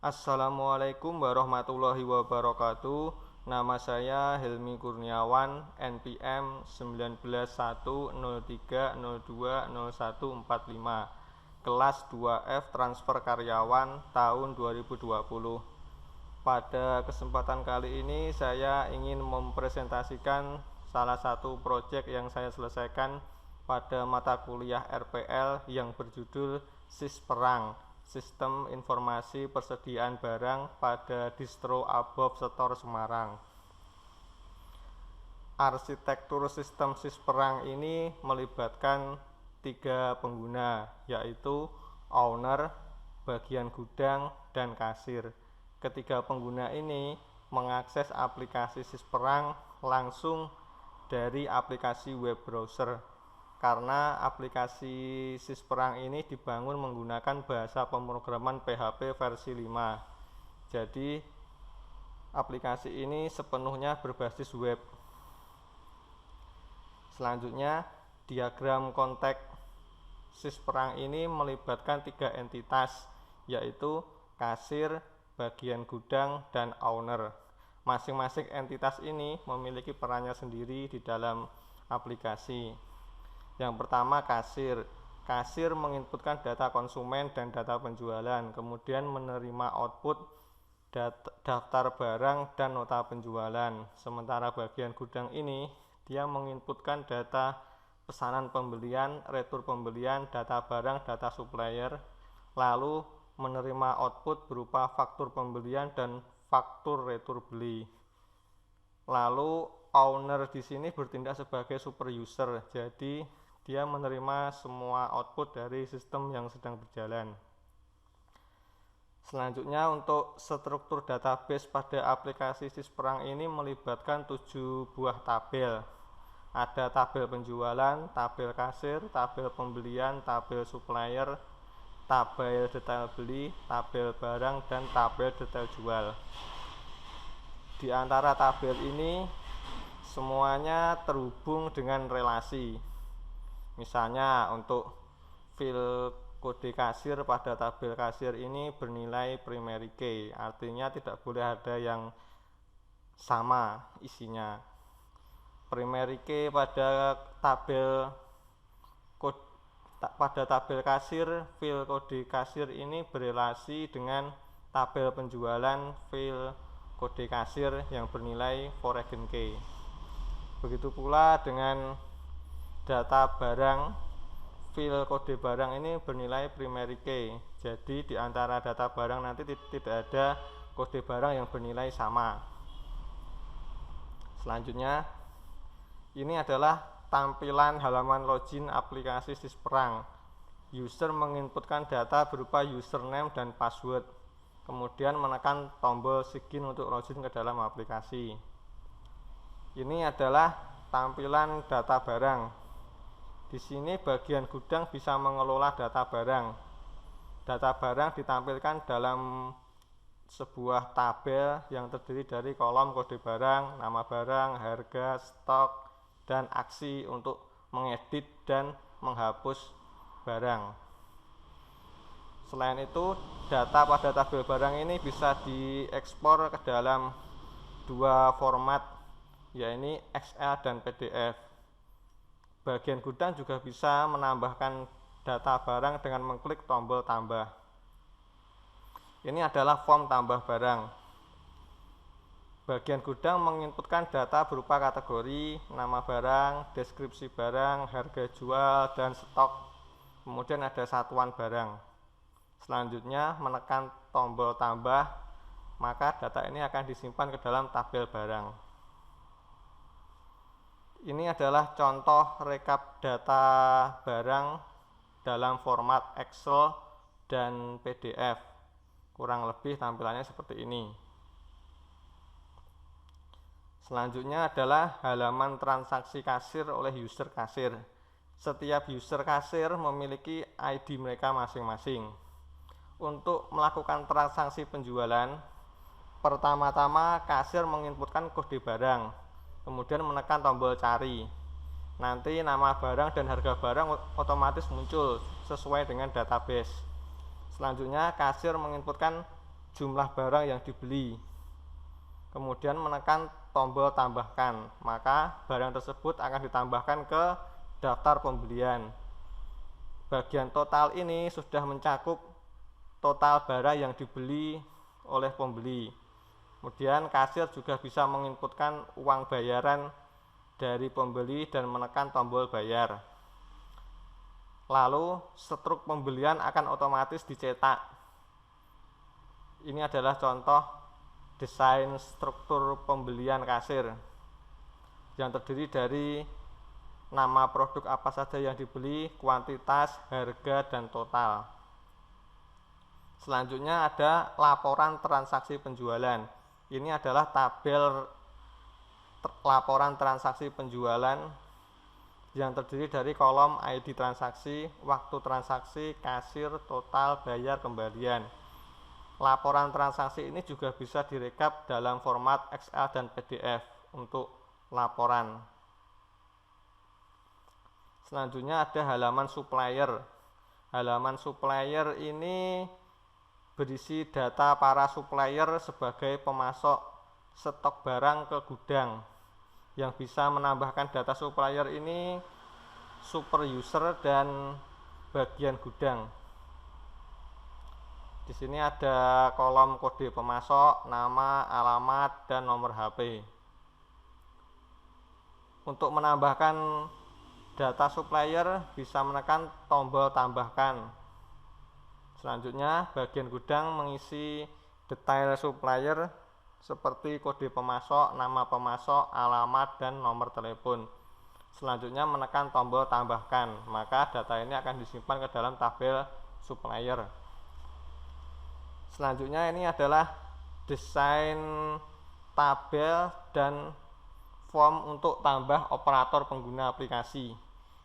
Assalamualaikum warahmatullahi wabarakatuh. Nama saya Helmi Kurniawan, NPM 19.103.02.0145, kelas 2F transfer karyawan tahun 2020. Pada kesempatan kali ini saya ingin mempresentasikan salah satu proyek yang saya selesaikan pada mata kuliah RPL yang berjudul SIS Perang, Sistem Informasi Persediaan Barang pada Distro Above Store Semarang. Arsitektur sistem SIS Perang ini melibatkan 3 pengguna, yaitu owner, bagian gudang, dan kasir. Ketiga pengguna ini mengakses aplikasi SIS Perang langsung dari aplikasi web browser, karena aplikasi SIS Perang ini dibangun menggunakan bahasa pemrograman PHP versi 5. Jadi aplikasi ini sepenuhnya berbasis web. Selanjutnya, diagram konteks SIS Perang ini melibatkan 3 entitas, yaitu kasir, bagian gudang, dan owner. Masing-masing entitas ini memiliki perannya sendiri di dalam aplikasi. Yang pertama, kasir. Kasir menginputkan data konsumen dan data penjualan, kemudian menerima output daftar barang dan nota penjualan. Sementara bagian gudang ini, dia menginputkan data pesanan pembelian, retur pembelian, data barang, data supplier, lalu menerima output berupa faktur pembelian dan faktur retur beli. Lalu owner di sini bertindak sebagai super user, jadi dia menerima semua output dari sistem yang sedang berjalan. Selanjutnya, untuk struktur database pada aplikasi SIS Perang ini melibatkan 7 buah tabel. Ada tabel penjualan, tabel kasir, tabel pembelian, tabel supplier, tabel detail beli, tabel barang, dan tabel detail jual. Di antara tabel ini semuanya terhubung dengan relasi. Misalnya untuk field kode kasir pada tabel kasir ini bernilai primary key, artinya tidak boleh ada yang sama isinya. Primary key pada tabel kasir, field kode kasir ini berelasi dengan tabel penjualan field kode kasir yang bernilai foreign key. Begitu pula dengan data barang, field kode barang ini bernilai primary key. Jadi di antara data barang nanti tidak ada kode barang yang bernilai sama. Selanjutnya, ini adalah tampilan halaman login aplikasi SIS Perang. User menginputkan data berupa username dan password, kemudian menekan tombol sign untuk login ke dalam aplikasi. Ini adalah tampilan data barang. Di sini bagian gudang bisa mengelola data barang. Data barang ditampilkan dalam sebuah tabel yang terdiri dari kolom kode barang, nama barang, harga, stok, dan aksi untuk mengedit dan menghapus barang. Selain itu, data pada tabel barang ini bisa diekspor ke dalam 2 format, yaitu Excel dan PDF. Bagian gudang juga bisa menambahkan data barang dengan mengklik tombol tambah. Ini adalah form tambah barang. Bagian gudang menginputkan data berupa kategori, nama barang, deskripsi barang, harga jual, dan stok. Kemudian ada satuan barang. Selanjutnya menekan tombol tambah, maka data ini akan disimpan ke dalam tabel barang. Ini adalah contoh rekap data barang dalam format Excel dan PDF. Kurang lebih tampilannya seperti ini. Selanjutnya adalah halaman transaksi kasir oleh user kasir. Setiap user kasir memiliki ID mereka masing-masing. Untuk melakukan transaksi penjualan, pertama-tama kasir menginputkan kode barang, kemudian menekan tombol cari. Nanti nama barang dan harga barang otomatis muncul sesuai dengan database. Selanjutnya kasir menginputkan jumlah barang yang dibeli. Kemudian menekan tombol tambahkan, maka barang tersebut akan ditambahkan ke daftar pembelian. Bagian total ini sudah mencakup total barang yang dibeli oleh pembeli. Kemudian kasir juga bisa menginputkan uang bayaran dari pembeli dan menekan tombol bayar. Lalu struk pembelian akan otomatis dicetak. Ini adalah contoh desain struktur pembelian kasir yang terdiri dari nama produk apa saja yang dibeli, kuantitas, harga, dan total. Selanjutnya ada laporan transaksi penjualan. Ini adalah tabel laporan transaksi penjualan yang terdiri dari kolom ID transaksi, waktu transaksi, kasir, total, bayar, kembalian. Laporan transaksi ini juga bisa direkap dalam format Excel dan PDF untuk laporan. Selanjutnya ada halaman supplier. Halaman supplier ini berisi data para supplier sebagai pemasok stok barang ke gudang. Yang bisa menambahkan data supplier ini super user dan bagian gudang. Di sini ada kolom kode pemasok, nama, alamat, dan nomor HP. Untuk menambahkan data supplier bisa menekan tombol tambahkan. Selanjutnya bagian gudang mengisi detail supplier seperti kode pemasok, nama pemasok, alamat, dan nomor telepon. Selanjutnya menekan tombol tambahkan, maka data ini akan disimpan ke dalam tabel supplier. Selanjutnya ini adalah desain tabel dan form untuk tambah operator pengguna aplikasi.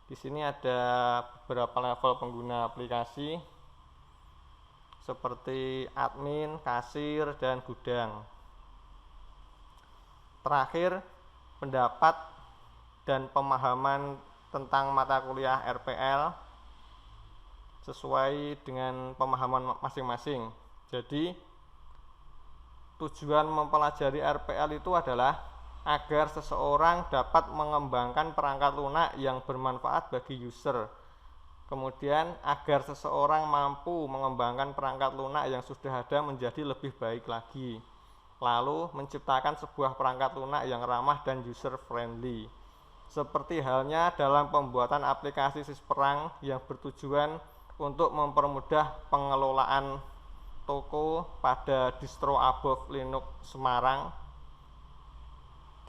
Di sini ada beberapa level pengguna aplikasi seperti admin, kasir, dan gudang. Terakhir, pendapat dan pemahaman tentang mata kuliah RPL sesuai dengan pemahaman masing-masing. Jadi, tujuan mempelajari RPL itu adalah agar seseorang dapat mengembangkan perangkat lunak yang bermanfaat bagi user. Kemudian, agar seseorang mampu mengembangkan perangkat lunak yang sudah ada menjadi lebih baik lagi. Lalu, menciptakan sebuah perangkat lunak yang ramah dan user friendly. Seperti halnya dalam pembuatan aplikasi sisperang yang bertujuan untuk mempermudah pengelolaan toko pada distro Above Linux Semarang,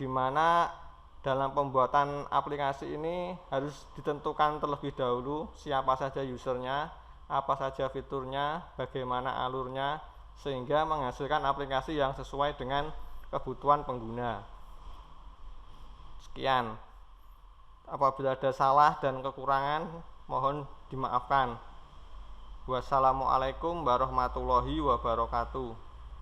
di mana dalam pembuatan aplikasi ini harus ditentukan terlebih dahulu siapa saja usernya, apa saja fiturnya, bagaimana alurnya, sehingga menghasilkan aplikasi yang sesuai dengan kebutuhan pengguna. Sekian. Apabila ada salah dan kekurangan, mohon dimaafkan. Wassalamualaikum warahmatullahi wabarakatuh.